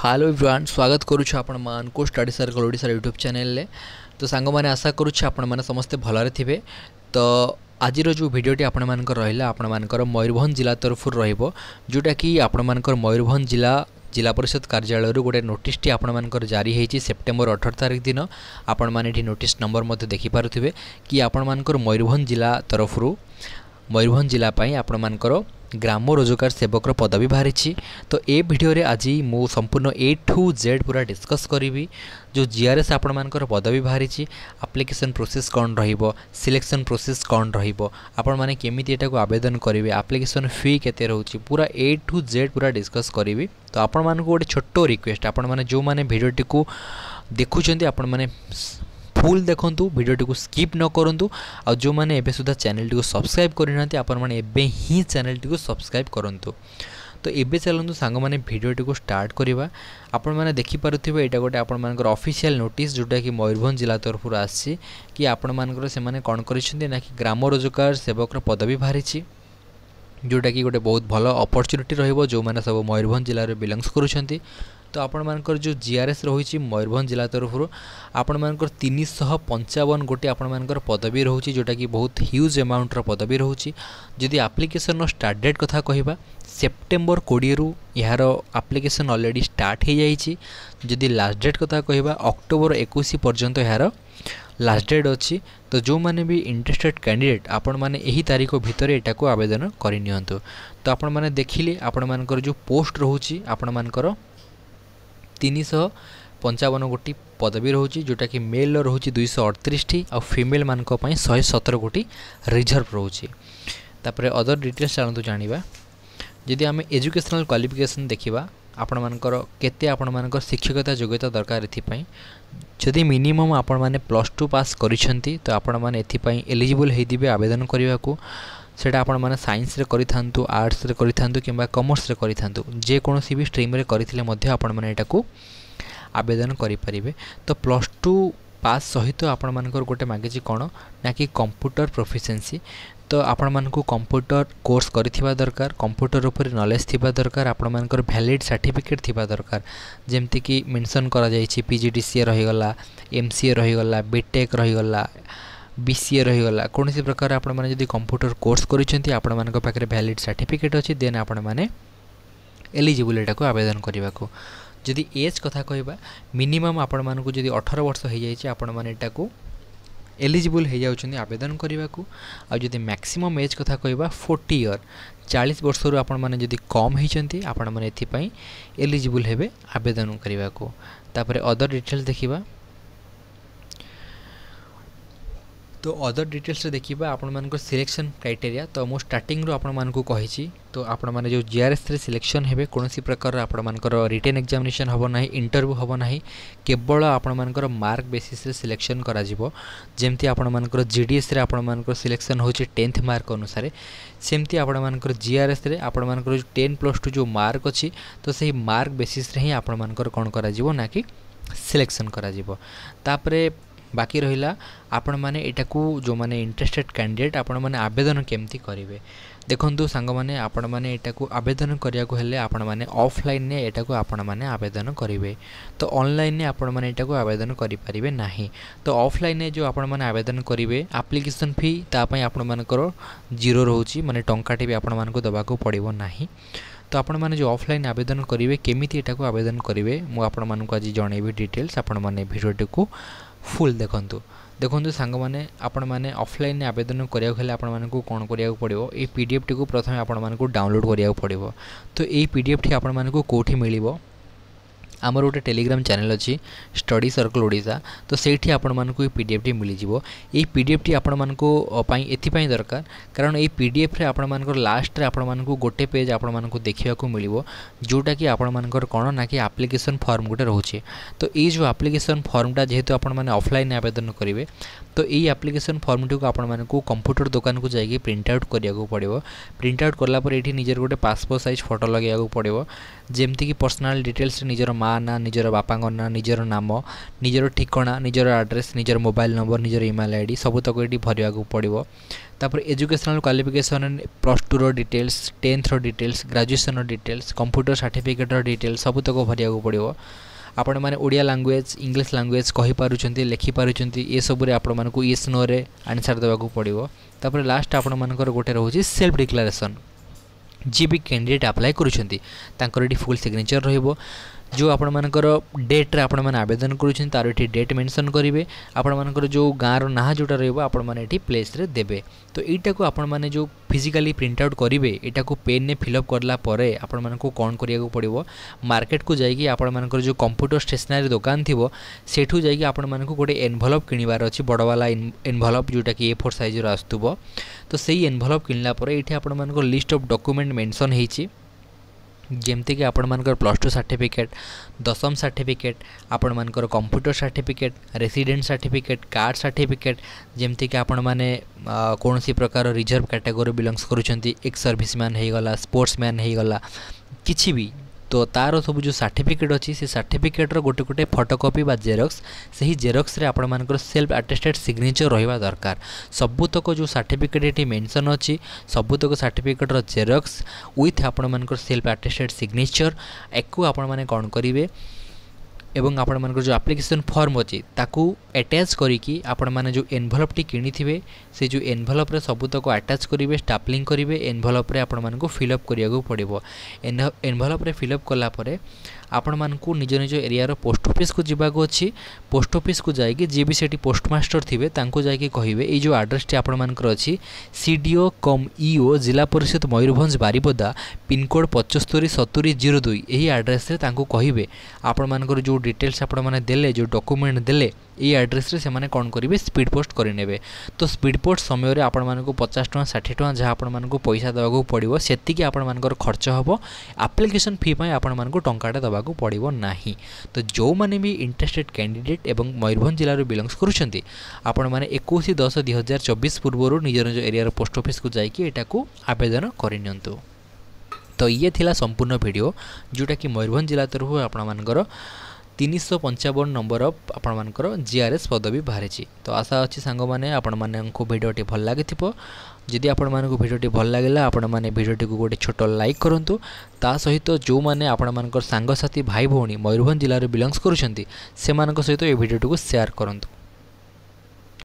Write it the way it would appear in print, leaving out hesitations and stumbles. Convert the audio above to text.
Hello everyone स्वागत करुछु आपण मान को study circle Odisha YouTube channel ले। तो सांग माने आशा करुछु आपण माने समस्त भलरे थिबे। तो आज जो भिडियोटी आपण मानकर रहिला आपण मानकर मयूरभंज जिला तरफ रहिबो, जोटा कि आपण मानकर मयूरभंज जिला परिषद कार्यालय गोटे नोटिस टी आपण मानकर जारी होती सेप्टेम्बर 18 तारिख दिन। आपण माने नोटिस नंबर मध्य देखि पारुथिबे कि आपण मानकर मयूरभंज जिला तरफ मयूरभंज जिला पाई आपण मानकर ग्राम रोजगार सेवक पदवी बाहरी। तो ये भिडियो रे आज मु संपूर्ण ए टू जेड पूरा डिस्कस करी। जो जीआरएस आपण मानकर पदवी बाहरी, एप्लिकेशन प्रोसेस कौन रहिबो, सिलेक्शन प्रोसेस कौन रहिबो, आपण माने केमिति एटा को आवेदन करिवे, एप्लिकेशन फी केते रहउची, पूरा ए टू जेड पूरा डिस्कस करी। तो आपण मानको गोटे छोटो रिक्वेस्ट, आपण माने जो माने भिडियोटी को देखुचंती आपण माने फुल देखंतु, भिडियोटी को स्किप न करंतु। आ जो माने एबे सुधा चैनल टी को सब्सक्राइब करिनांती आपण माने एबे ही चैनल टी को सब्सक्राइब करंतु। तो एबे चलंतु सांग माने भिडियोटी को स्टार्ट करिबा। आपण माने देखि पारुथिबे एटा गोटे आपण मानकर ऑफिशियल नोटिस जोटा कि मयूरभंज जिला तरफ आसी कि आपण मानकर से माने कोन करिसंती ना कि ग्राम रोजगार सेवक पदवी बाहरी, जोटा कि गोटे बहुत भल अपॉर्चुनिटी रहिबो जो माने सब मयूरभंज जिल्ला रे बिलोंग्स करूछंती। तो आपण मानकर जो जीआरएस रही मयूरभंज जिला तरफ आपण मानकर 355 गोटे आपण मानकर पदवी रहउची, जोटा कि बहुत ह्यूज अमाउंट रो पदवी रहउची। जदि एप्लिकेशन नो स्टार्ट डेट कथा कहिबा सेप्टेम्बर 20 रु यार एप्लिकेशन ऑलरेडी स्टार्ट हो जाइछि। जदि लास्ट डेट कथा कहिबा अक्टोबर 21 पर्यंत यार लास्ट डेट अच्छी। तो जो माने भी इंटरेस्टेड कैंडिडेट आपण माने एही तारीख भितर एटा को आवेदन करि नियंतु। तो आपण माने देखिले आपण मानकर जो पोस्ट रहउची आपण मानकर 355 गोटी पदवी रोची, जोटा कि मेल रोची 238 टी और फीमेल मानक पई 117 गोटी रिजर्व रोची। तापरे अदर डिटेल्स जानतु जानिबा। जदि आमे एजुकेशनल क्वालिफिकेशन देखिबा आपण मानकर केते आपण मानकर शिक्षकता योग्यता दरकार एथि पई। जदि मिनिमम आपण माने +2 पास करिसंती तो आपण माने एथि पई एलिजिबल हेदिबे आवेदन करिवा को। सेटा आपण माने साइंस रे करिथांतु, आर्ट्स रे करिथांतु किंबा कॉमर्स रे करिथांतु, जे कोनोसी भी स्ट्रीम रे करिथिले मध्ये आपण माने एटा को आवेदन करि परिबे। तो +2 पास सहित आपण मानकर गोटे मागेछि कोन ना कि कंप्यूटर प्रोफिशिएंसी। तो आपण मानकु कंप्यूटर कोर्स करिथिबा दरकार, कंप्यूटर ऊपर नॉलेज थिबा दरकार, आपण मानकर वैलिड सर्टिफिकेट थिबा दरकार। जेमति कि मेंशन करा जाइछि पीजीडीसीए रहि गला, एमसीए रहि गला, बीटेक रहि गला, बीसीए रही गला। कौन सी प्रकार आपण माने जदि कंप्यूटर कोर्स करिसेंती आपण मानक पाखरे वैलिड सर्टिफिकेट अछि, देन आपण माने एलिजिबल एटा को आवेदन करिबा को। जदि एज कथा कहबा मिनिमम आपण मानकु जदि 18 वर्ष हो जाइछि आपण माने एटा को एलिजिबल हो जाउछन्ती आवेदन करिबा को। आ जदि मैक्सिमम एज कथा कहबा 40 ईयर 40 वर्ष रु आपण माने जदि कम होइछन्ती आपण माने एथि पई एलिजिबल हेबे आवेदन करिबा को। तापरे अदर डिटेल्स देखिबा। तो अदर डिटेल्स देखिबा आपण मानकर सिलेक्शन क्राइटेरिया। तो मो स्टार्टिंग रो आपण मानकु कहिछि। तो आपण माने जो जीआरएस रे सिलेक्शन हेबे कोनोसी प्रकार आपण मानकर रिटन एग्जामिनेशन हबो नाही, इंटरव्यू हबो नाही, केवल आपण मानकर मार्क बेसिस रे सिलेक्शन करा जिवो। जेमति आपण मानकर जीडीएस रे आपण मानकर सिलेक्शन होछि 10th मार्क अनुसार, सेमति आपण मानकर जीआरएस रे आपण मानकर जो 10+2 जो मार्क अछि तो सही मार्क बेसिस रे ही आपण मानकर कोन करा जिवो ना कि सिलेक्शन करा जिवो। तापरे बाकी रहिला आपण माने एटा को जो माने इंटरेस्टेड कैंडिडेट आपण माने आवेदन केमती करिवे। देखंतु सांग माने आपण माने एटा को आवेदन करिया को हेले आपण माने ऑफलाइन ने एटा को आपण माने आवेदन करिवे। तो ऑनलाइन ने आपण माने एटा को आवेदन करि परिबे नाही। तो ऑफलाइन ने जो आपण माने आवेदन करिवे एप्लिकेशन फी ता पई आपण मानकर 0 रहउची, माने टंकाटी भी आपण मानको दबा को पड़िबो नाही। तो आपण माने जो ऑफलाइन आवेदन करिवे केमिति एटा को आवेदन करिवे मु आपण मानको आज जणैबी डिटेल्स। आपण माने भिडियोटी को फुल देखंतु सांग माने आपण माने ऑफलाइन ने आवेदन करिया हेले आपण मानकु कोन करिया पड़िबो। ए पीडीएफ टी को प्रथमे आपण मानकु डाउनलोड करिया पड़िबो। तो ए पीडीएफ टी आपण मानकु कोठी मिलिबो आमर गोटे टेलीग्राम चैनल अच्छी स्टडी सर्कल ओडिशा। तो सेठी आपण मानकु पीडीएफ टी मिल जिवो। ए पीडीएफ टी आपण मानकु पई एथि पई दरकार कारण ए पीडीएफ रे आपण मानकर लास्ट रे आपण मानकु गोटे पेज आपण मानकु देखिया को मिलिबो, जोटा कि आपण मानकर कोन ना कि एप्लिकेशन फॉर्म गोटे रहउची। तो ए जो एप्लिकेशन फॉर्मटा जेहेतु आपण माने ऑफलाइन आवेदन करिवे तो ये एप्लिकेशन फॉर्म टी को आपण मानकु कंप्यूटर दुकान को जाइए प्रिंट आउट करिया को पड़िबो। प्रिंट आउट करला पर एठी निजर गोटे पासपोर्ट साइज फोटो लगिया को पड़िबो, जेमति कि पर्सनल डिटेल्स निजर मां ना, निजर बापांग ना, निजर नाम, निजर ठिकाना, निजर एड्रेस, निजर मोबाइल नंबर, निजर ईमेल आईडी सब तक ये भरिया को पड़िबो। तापर educational qualification +2 +2 details, 10th details, graduation details, computer certificate details सबुतक भरिया पड़ो। आपण मैंने ओडिया लैंग्वेज इंग्लिश लैंग्वेज कहि पारुछंती लिखि पारुछंती ए सब रे आपण मानकु यस नो रे आंसर देबाकू पड़ो। तापर लास्ट आपण मानकर गोटे रहउची सेल्फ डिक्लेरेशन। जी भी कैंडिडेट अप्लाई करुछंती तांकर एटी फुल सिग्नेचर रहिबो। जो आपण मानकर डेट रे आपण माने आवेदन करुछन तार एटी डेट मेंशन करिवे। आपण मानकर जो गाँर ना जोटा रहइबो आपण माने एटी प्लेस रे देबे। तो एटा को आपण माने जो फिजिकली प्रिंट आउट करिवे एटा को पेन ने फिल अप करला परे आपण मानकु कोन करिया को पड़िबो, मार्केट को जाइकी आपण मानकर जो कंप्यूटर स्टेशनरी दुकान थिबो सेठू जाइकी आपण मानकु गोटे एनवेलप किनिबार अछि, बड़ वाला एनवेलप जोटा कि A4 साइज रो आस्तुबो। तो सेही एनवेलप किनला परे एठी आपण मानकर लिस्ट ऑफ डॉक्यूमेंट मेंशन हेछि, जेमती कि आपण मानकर +2 सर्टिफिकेट, 10th सर्टिफिकेट, आपण मानकर computer certificate, resident certificate, card certificate, जेमती कि आपण माने कोनोसी प्रकार रिजर्व कैटेगरी बिलोंग्स करूछंती, एक्स सर्विसमैन हे गला, स्पोर्ट्समैन हे गला, किछि भी। तो तार सब जो सर्टिफिकेट अच्छी से सर्टिफिकेटर गोटे गोटे फोटोकॉपी बा जेरक्स, सही जेरक्स रे आपण मानकर सेल्फ अटेस्टेड सिग्नेचर रहिबा दरकार। सबुतक जो सर्टिफिकेट एटी मेंशन अच्छी सबुतक सर्टिफिकेटर जेरक्स विथ आपण मानकर सेल्फ अटेस्टेड सिग्नेचर एकु आपण माने कोन करिवे एवं आपण मानकर जो एप्लिकेशन फॉर्म अच्छी ताकू अटैच करिकी आपण माने जो एनवेलप टी किनी थिबे से जो एनवेलप रे सबुतक अटैच करिवे, स्टापलिंग करिवे, एनवेलप रे आपण मानकु फिल अप करिया को पड़िबो। एनवेलप रे फिल अप कला परे आपण मानकु निज निज एरिया रो पोस्ट ऑफिस को जिबाको अछि। पोस्ट ऑफिस को जाइकी जे भी सेठी पोस्टमास्टर थिबे तांको जाइकी कहिवे ए जो एड्रेस टी आपण मानकर अछि सीडीओ कम ईओ जिला परिषद मयूरभंज बारिपदा पिन कोड 757002 एही एड्रेस रे तांको कहिवे आपण मानकर जो डिटेल्स आपण माने देले जो डॉक्यूमेंट देले ये एड्रेस रे से माने कोन करिवे स्पीड पोस्ट करि नेबे। तो स्पीड पोस्ट समय रे आपण मानको 50 टका 60 टका जहा आपण मानको पैसा देबाको पड़िबो सेति कि आपण मानकर खर्च हबो। एप्लिकेशन फी पय आपण मानको टंकाटा देबाको पड़िबो नाही। तो जो माने भी इंटरेस्टेड कैंडिडेट एवं मयूरभंज जिल्ला रो बिलोंग्स करूछंती आपण माने 21/10/2024 पूर्वरु निज निज एरिया रो पोस्ट ऑफिस को जाइकी एटा को आवेदन करि नियंतु। तो ये थिला संपूर्ण वीडियो जोटा कि मयूरभंज जिला तरफ आपण मानकर 355 नंबर आपण मानकर जीआरएस पदवी बाहरी। तो आशा अच्छी सांग मैंने आपण मानक भिडियोटी भल लगी जदि आपण मानक भिडियोटी भल लगे आपण मैंने भिडियोटी को गोटे छोट लाइक करूँ। ता सहित जो मैंने आपण मानकर सांगसाथी भाई भौणी मयूरभंज जिले में बिलोंग्स करुँच से सहित ये भिडियोटी को शेयर करूँ।